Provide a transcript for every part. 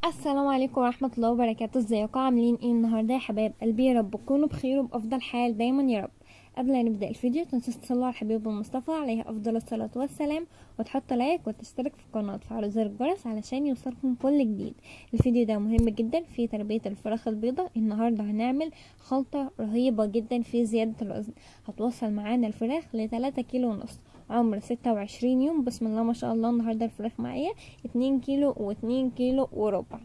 السلام عليكم ورحمة الله وبركاته. ازيكم عاملين ايه النهاردة يا حباب قلبي؟ يا رب تكونوا بخير وبأفضل حال دايما يا رب. قبل ما نبدأ الفيديو متنسوش تصلوا على الحبيب المصطفى عليه أفضل الصلاة والسلام، وتحطوا لايك وتشترك في القناة وتفعلوا زر الجرس علشان يوصلكم كل جديد. الفيديو ده مهم جدا في تربية الفراخ البيضاء. النهاردة هنعمل خلطة رهيبة جدا في زيادة الوزن، هتوصل معانا الفراخ ل3 كيلو ونص عمر 26 يوم. بسم الله ما شاء الله. النهاردة الفراخ معايا 2 كيلو و2 كيلو وربع.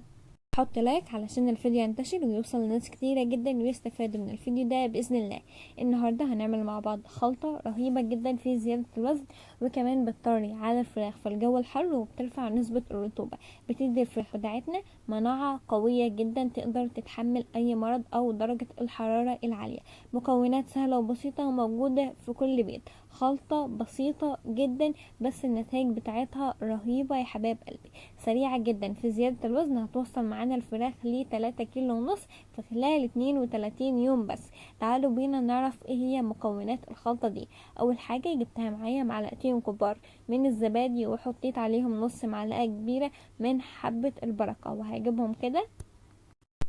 حط لايك علشان الفيديو ينتشر ويوصل لناس كتيرة جدا ويستفادوا من الفيديو ده بإذن الله. النهاردة هنعمل مع بعض خلطة رهيبة جدا في زيادة الوزن، وكمان بتطري على الفراخ في الجو الحر وبترفع نسبة الرطوبة. بتدي الفراخ بتاعتنا مناعة قوية جدا تقدر تتحمل أي مرض أو درجة الحرارة العالية. مكونات سهلة وبسيطة وموجودة في كل بيت. خلطة بسيطة جدا بس النتائج بتاعتها رهيبة يا حباب قلبي. سريعة جدا في زيادة الوزن، هتوصل معانا الفراخ ل3 كيلو ونص في خلال 32 يوم بس. تعالوا بينا نعرف ايه هي مكونات الخلطة دي. اول حاجة جبتها معايا معلقتين كبار من الزبادي، وحطيت عليهم نص معلقة كبيرة من حبة البركة، وهجيبهم كده.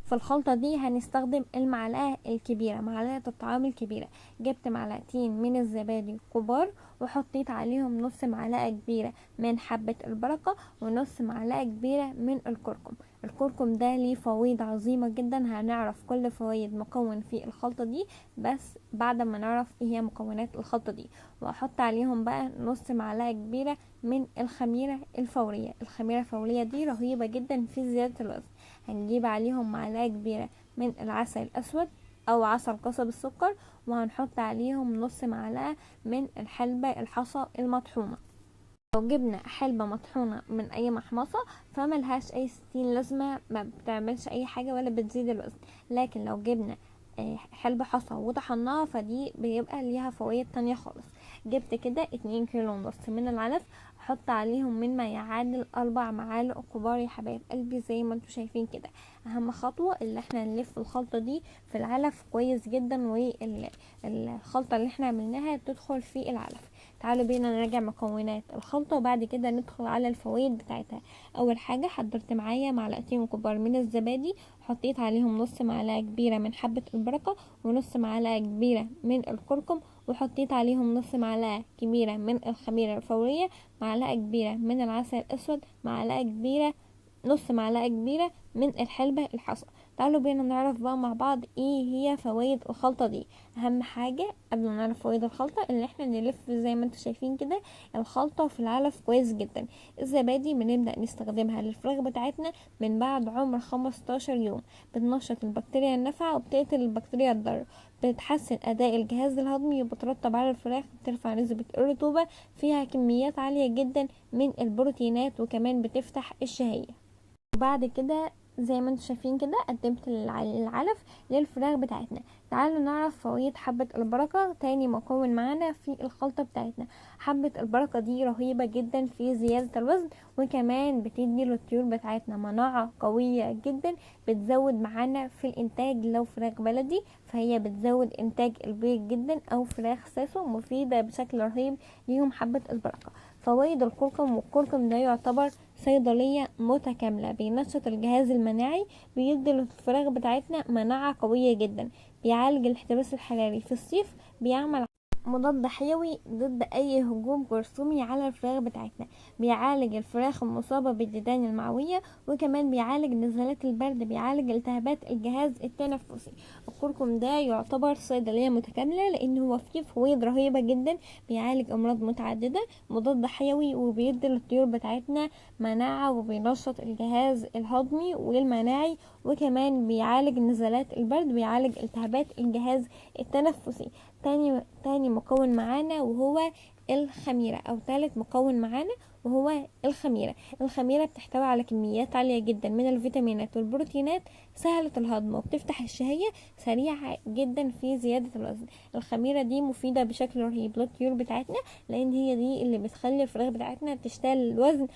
في الخلطة دي هنستخدم المعلقة الكبيرة، معلقة الطعام الكبيرة. جبت معلقتين من الزبادي كبار، وحطيت عليهم نص معلقة كبيرة من حبة البركة، ونص معلقة كبيرة من الكركم. الكركم ده ليه فوائد عظيمة جدا، هنعرف كل فوائد مكون في الخلطة دي بس بعد ما نعرف ايه هي مكونات الخلطة دي. واحط عليهم بقى نص معلقة كبيرة من الخميرة الفورية. الخميرة الفورية دي رهيبة جدا في زيادة الوزن. هنجيب عليهم معلقة كبيرة من العسل الأسود أو عسل قصب السكر، وهنحط عليهم نص معلقة من الحلبة الحصى المطحونة. لو جبنا حلبة مطحونة من أي محمصة فملهاش أي 60 لازمة، ما بتعملش أي حاجة ولا بتزيد الوزن. لكن لو جبنا حلبة حصى وطحناها فدي بيبقى ليها فوائد تانية خالص. جبت كده 2 كيلو ونص من العلف، حط عليهم من ما يعادل 4 معالق كبار يا حبايب قلبي زي ما انتوا شايفين كده. اهم خطوة اللي احنا نلف الخلطة دي في العلف كويس جدا، والخلطة اللي احنا عملناها تدخل في العلف. تعالوا بينا نراجع مكونات الخلطة وبعد كده ندخل على الفوائد بتاعتها. اول حاجة حضرت معايا معلقتين كبار من الزبادي، حطيت عليهم نص معلقة كبيرة من حبة البركة، ونص معلقة كبيرة من الكركم، وحطيت عليهم نص معلقة كبيرة من الخميرة الفورية، معلقة كبيرة من العسل الأسود، معلقة كبيرة نص معلقة كبيرة من الحلبة الحصى. تعالوا بينا نعرف بقى مع بعض ايه هي فوائد الخلطة دي. اهم حاجة قبل ما نعرف فوائد الخلطة ان احنا نلف زي ما انتوا شايفين كده الخلطة في العلف كويس جدا. الزبادي بنبدأ نستخدمها للفراخ بتاعتنا من بعد عمر 15 يوم. بتنشط البكتيريا النافعة وبتقتل البكتيريا الضارة، بتحسن اداء الجهاز الهضمي، وبترطب على الفراخ، بترفع نسبة الرطوبة، فيها كميات عالية جدا من البروتينات، وكمان بتفتح الشهية. وبعد كده زي ما انتم شايفين كده قدمت العلف للفراخ بتاعتنا. تعالوا نعرف فوائد حبة البركة، تاني مكون معانا في الخلطة بتاعتنا. حبة البركة دي رهيبة جدا في زيادة الوزن، وكمان بتدي للطيور بتاعتنا مناعة قوية جدا. بتزود معانا في الانتاج، لو فراخ بلدي فهي بتزود انتاج البيض جدا، او فراخ ساسو مفيدة بشكل رهيب ليهم حبة البركة. فوائد الكركم، والكركم ده يعتبر صيدلية متكاملة، بينشط الجهاز المناعي، بيدي للفراخ بتاعتنا مناعة قوية جدا، بيعالج الاحتباس الحراري في الصيف، بيعمل مضاد حيوي ضد اي هجوم جرثومي على الفراخ بتاعتنا، بيعالج الفراخ المصابة بالديدان المعوية، وكمان بيعالج نزلات البرد، بيعالج التهابات الجهاز التنفسي. الكركم ده يعتبر صيدلية متكاملة لان هو فيه فوائد رهيبة جدا، بيعالج امراض متعددة، مضاد حيوي، وبيدي للطيور بتاعتنا مناعة، وبينشط الجهاز الهضمي والمناعي، وكمان بيعالج نزلات البرد، بيعالج التهابات الجهاز التنفسي. تاني مكون معانا وهو الخميرة، او ثالث مكون معانا وهو الخميرة. الخميرة بتحتوي على كميات عالية جدا من الفيتامينات والبروتينات، سهلة الهضم وبتفتح الشهية، سريعة جدا في زيادة الوزن. الخميرة دي مفيدة بشكل رهيب للطيور بتاعتنا، لان هي دي اللي بتخلي الفراخ بتاعتنا تشتغل الوزن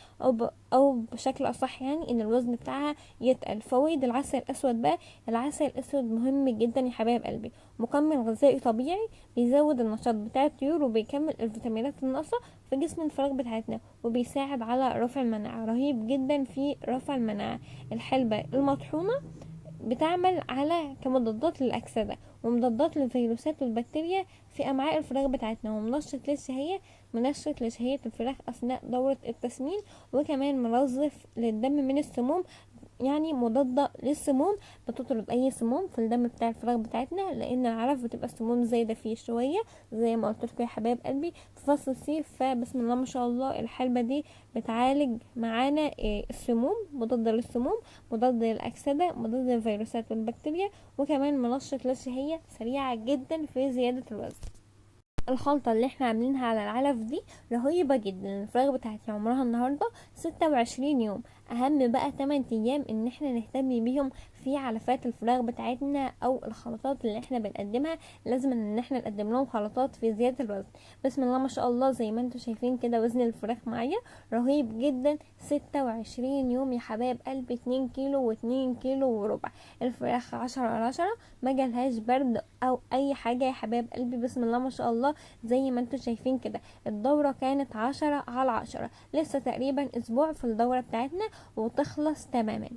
او بشكل اصح يعني ان الوزن بتاعها يتقل. فوائد العسل الاسود بقى، العسل الاسود مهم جدا يا حبايب قلبي، مكمل غذائي طبيعي بيزود النشاط بتاع الطيور وبيكمل الفيتامينات الناقصه في جسم الفراخ بتاعتنا، وبيساعد على رفع المناعه، رهيب جدا في رفع المناعه. الحلبة المطحونة بتعمل على كمضادات للأكسدة ومضادات للفيروسات والبكتيريا في أمعاء الفراخ بتاعتنا، ومنشط للشهية، منشط لشهية الفراخ أثناء دورة التسمين، وكمان منظف للدم من السموم، يعني مضادة للسموم، بتطرد اي سموم في الدم بتاع الفراخ بتاعتنا، لان العلف بتبقى السموم زايدة فيه شوية زي ما قلت لكم يا حبايب قلبي في فصل الصيف. فبسم الله ما شاء الله الحلبة دي بتعالج معانا السموم، مضادة للسموم، مضادة للأكسدة، مضادة للفيروسات والبكتيريا، وكمان منشط للشهية، سريعة جدا في زيادة الوزن. الخلطة اللي احنا عاملينها على العلف دي رهيبة جدا. الفراخ بتاعتي عمرها النهاردة 26 يوم. اهم بقى 8 ايام ان احنا نهتم بيهم في علفات الفراخ بتاعتنا او الخلطات اللي احنا بنقدمها، لازم ان احنا نقدم لهم خلطات في زيادة الوزن. بسم الله ما شاء الله زي ما انتم شايفين كده وزن الفراخ معايا رهيب جدا، 26 يوم يا حبايب قلبي، 2 كيلو و2 كيلو وربع. الفراخ 10/10، ما جالهاش برد او اي حاجة يا حبايب قلبي، بسم الله ما شاء الله زي ما انتم شايفين كده. الدورة كانت 10/10، لسه تقريبا اسبوع في الدورة بتاعتنا وتخلص تماما.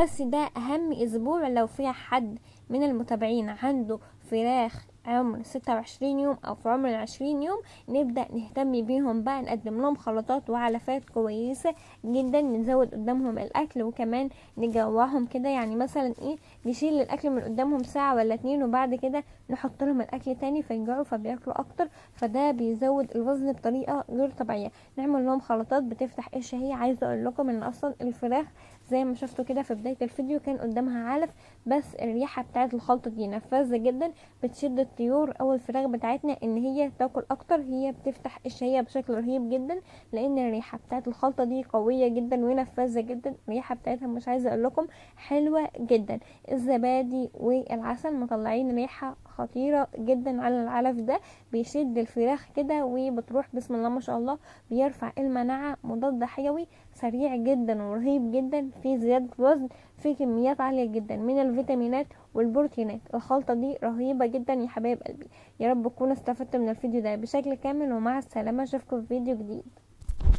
بس ده اهم اسبوع. لو في حد من المتابعين عنده فراخ عمر 26 يوم او في عمر 20 يوم، نبدأ نهتم بيهم بقى، نقدم لهم خلطات وعلفات كويسة جدا، نزود قدامهم الاكل وكمان نجوعهم كده، يعني مثلا ايه، نشيل الاكل من قدامهم ساعة ولا 2 وبعد كده نحط لهم الاكل تاني فيرجعوا فبياكلوا اكتر، فده بيزود الوزن بطريقة غير طبيعية. نعمل لهم خلطات بتفتح الشهية. عايزة اقول لكم ان اصلا الفراخ زي ما شفتوا كده في بداية الفيديو كان قدامها علف، بس الريحة بتاعت الخلطة دي نفاذة جدا، بتشد الطيور او الفراخ بتاعتنا ان هي تاكل اكتر. هي بتفتح الشهية بشكل رهيب جدا لان الريحة بتاعت الخلطة دي قوية جدا ونفاذة جدا. الريحة بتاعتها مش عايزة اقول لكم حلوة جدا. الزبادي والعسل مطلعين ريحة خطيرة جدا على العلف ده، بيشد الفراخ كده وبتروح بسم الله ما شاء الله، بيرفع المناعة، مضاد حيوي سريع جدا ورهيب جدا في زيادة وزن، في كميات عالية جدا من الفيتامينات والبروتينات. الخلطة دي رهيبة جدا يا حبايب قلبي. يا رب تكونوا استفدتوا من الفيديو ده بشكل كامل، ومع السلامة، اشوفكم في فيديو جديد.